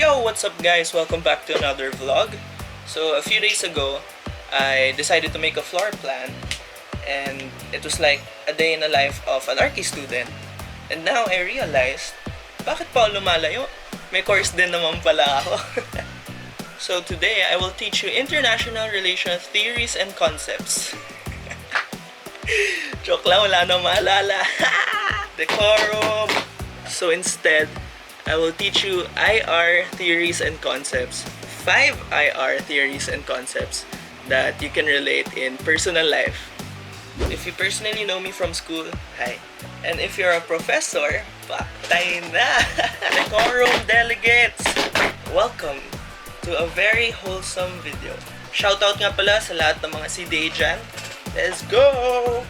Yo, what's up guys? Welcome back to another vlog. So a few days ago, I decided to make a floor plan and it was like a day in the life of an archi student. And now I realized, bakit pa ako lumalayo? May course din naman pala ako. So today, I will teach you international relations theories and concepts. Joke lang, wala nang maalala. Decorum! So instead, I will teach you IR theories and concepts. 5 IR theories and concepts that you can relate in personal life. If you personally know me from school, hi. And if you're a professor, patay na! Decorum delegates! Welcome to a very wholesome video. Shoutout nga pala sa lahat ng mga CDA dyan. Let's go!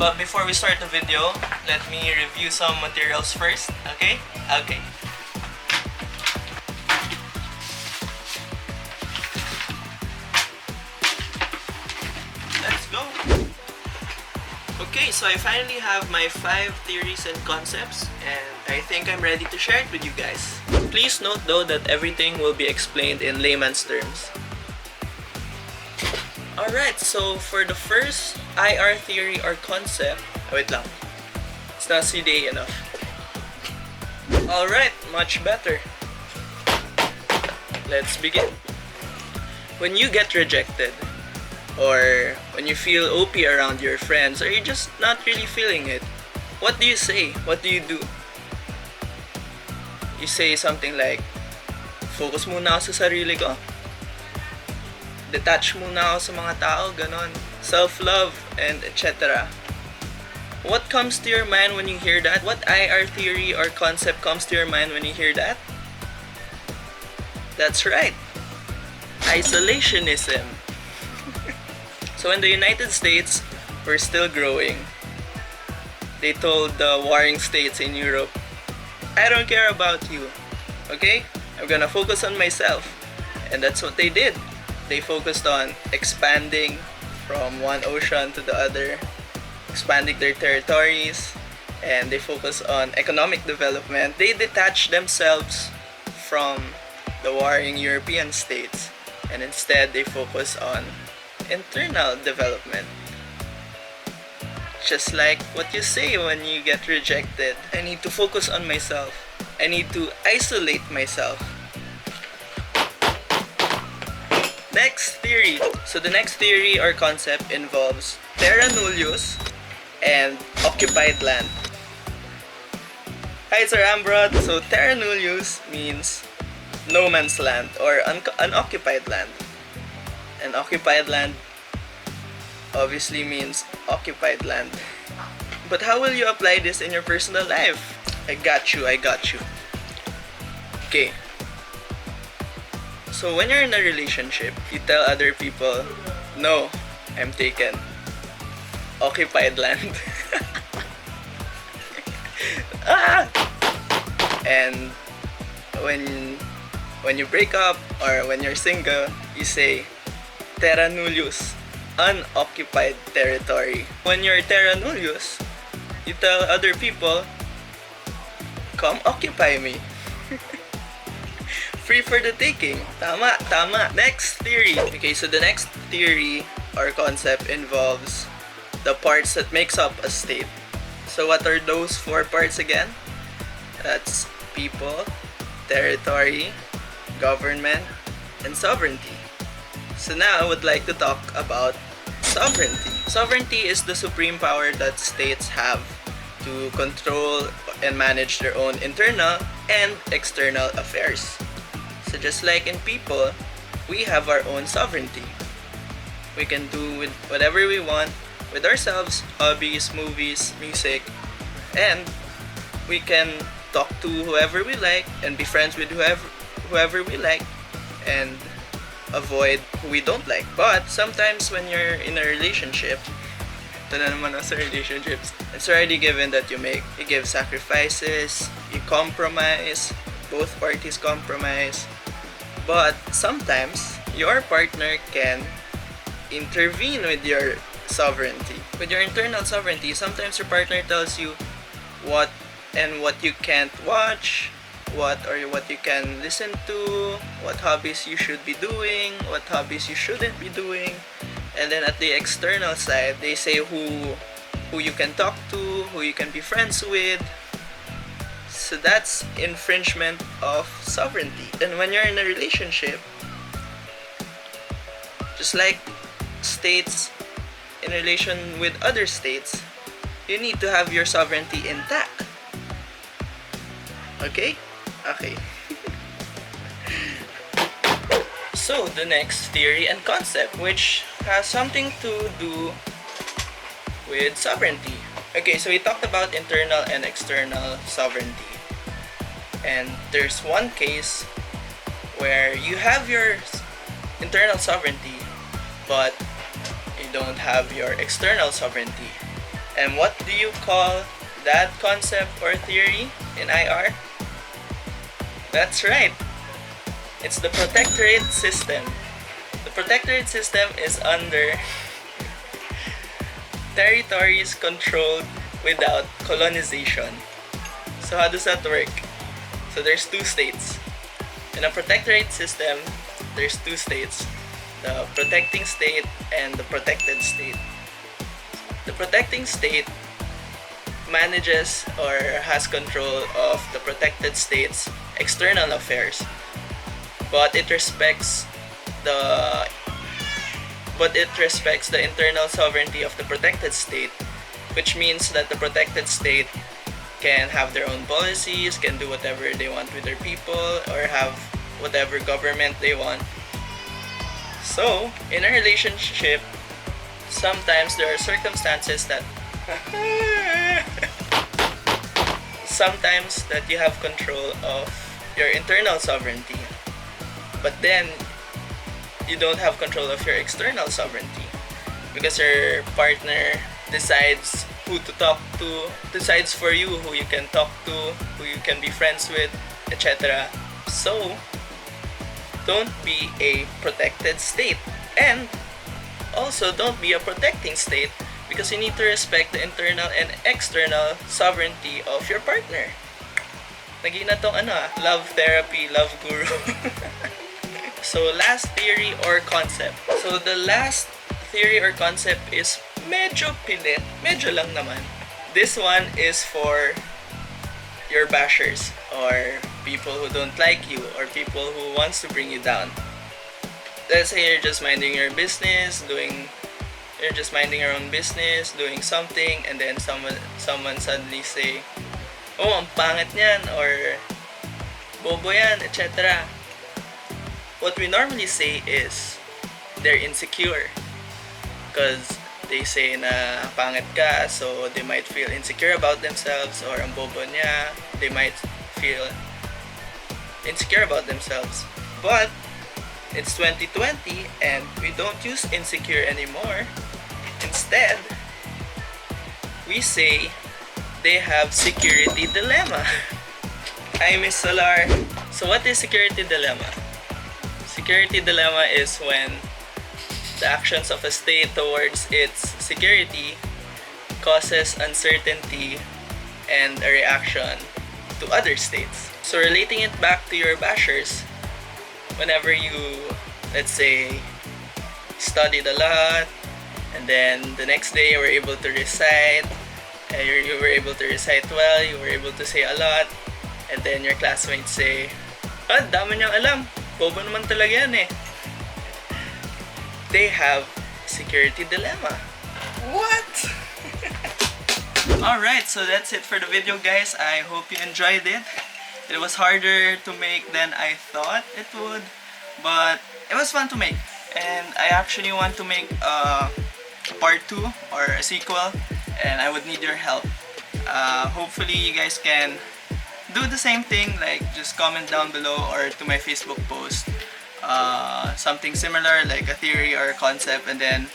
But before we start the video, let me review some materials first, okay? Okay. Let's go! Okay, so I finally have my 5 theories and concepts, and I think I'm ready to share it with you guys. Please note though that everything will be explained in layman's terms. Alright, so for the first IR theory or concept, wait lang, it's not CDA enough. Alright, much better. Let's begin. When you get rejected, or when you feel OP around your friends, or you're just not really feeling it, what do you say? What do you do? You say something like, focus muna ako sa sarili ko. Detach muna ako sa mga tao, ganon. Self-love, and etc. What comes to your mind when you hear that? What IR theory or concept comes to your mind when you hear that? That's right. Isolationism. So in the United States, we're still growing. They told the warring states in Europe, I don't care about you, okay? I'm gonna focus on myself. And that's what they did. They focused on expanding from one ocean to the other, expanding their territories, and they focused on economic development. They detached themselves from the warring European states, and instead they focus on internal development. Just like what you say when you get rejected. I need to focus on myself. I need to isolate myself. Next theory. So the next theory or concept involves Terra Nullius and occupied land. Hi Sir Ambrod. So Terra Nullius means no man's land or unoccupied land. And occupied land obviously means occupied land. But how will you apply this in your personal life? I got you. Okay. So when you're in a relationship, you tell other people, no, I'm taken. Occupied land. Ah! And when you break up or when you're single, you say, Terra Nullius, unoccupied territory. When you're Terra Nullius, you tell other people, come occupy me. Free for the taking. Tama. Next theory. Okay, so the next theory or concept involves the parts that makes up a state. So what are those 4 parts again? That's people, territory, government, and sovereignty. So now I would like to talk about sovereignty. Sovereignty is the supreme power that states have to control and manage their own internal and external affairs. So just like in people, we have our own sovereignty. We can do with whatever we want with ourselves, hobbies, movies, music, and we can talk to whoever we like and be friends with whoever we like and avoid who we don't like. But sometimes when you're in a relationship, ito na naman sa relationships, it's already given that you give sacrifices, you compromise, both parties compromise. But sometimes, your partner can intervene with your sovereignty. With your internal sovereignty, sometimes your partner tells you what you can't watch, what you can listen to, what hobbies you should be doing, what hobbies you shouldn't be doing. And then at the external side, they say who you can talk to, who you can be friends with. So that's infringement of sovereignty. And when you're in a relationship, just like states in relation with other states, you need to have your sovereignty intact. Okay? Okay. So, the next theory and concept, which has something to do with sovereignty. Okay, so we talked about internal and external sovereignty. And there's one case where you have your internal sovereignty, but you don't have your external sovereignty. And what do you call that concept or theory in IR? That's right. It's the Protectorate System. The Protectorate System is under territories controlled without colonization. So how does that work? So there's two states. In a protectorate system, there's two states. The protecting state and the protected state. The protecting state manages or has control of the protected state's external affairs, but it respects the internal sovereignty of the protected state, which means that the protected state can have their own policies, can do whatever they want with their people, or have whatever government they want. So, in a relationship, sometimes there are circumstances that sometimes that you have control of your internal sovereignty, but then you don't have control of your external sovereignty because your partner decides who to talk to, decides for you who you can talk to, who you can be friends with, etc. So, don't be a protected state. And also, don't be a protecting state because you need to respect the internal and external sovereignty of your partner. Naging na tong love therapy, love guru. So, last theory or concept. So, the last theory or concept is medyo pilit. Medyo lang naman. This one is for your bashers or people who don't like you or people who wants to bring you down. Let's say you're just minding your business, you're just minding your own business, doing something, and then someone suddenly say, "Oh, ang pangit niyan," or "Bobo yan," etc. What we normally say is they're insecure because they say na pangit ka, so they might feel insecure about themselves, or ang bobo niya, they might feel insecure about themselves. But it's 2020 and we don't use insecure anymore. Instead, we say they have security dilemma. Hi, Miss Solar. So what is security dilemma? Security dilemma is when the actions of a state towards its security causes uncertainty and a reaction to other states. So relating it back to your bashers, whenever you, let's say, studied a lot, and then the next day you were able to recite, and you were able to recite well, you were able to say a lot, and then your classmates say, "Ah, dami niyang alam, bobo naman talaga yan eh." They have security dilemma. What? Alright, so that's it for the video, guys. I hope you enjoyed it. It was harder to make than I thought it would, but it was fun to make. And I actually want to make a part 2 or a sequel, and I would need your help. Hopefully you guys can do the same thing, like just comment down below or to my Facebook post something similar, like a theory or a concept, and then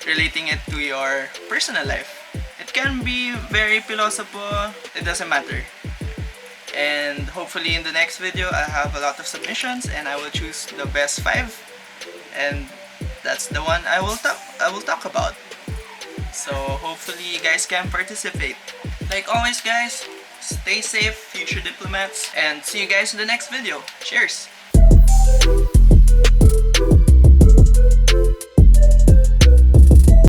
relating it to your personal life. It can be very philosophical, it doesn't matter. And hopefully in the next video I have a lot of submissions and I will choose the best 5, and that's the one I will talk about. So hopefully you guys can participate. Like always, guys, Stay safe, future diplomats, and see you guys in the next video. Cheers!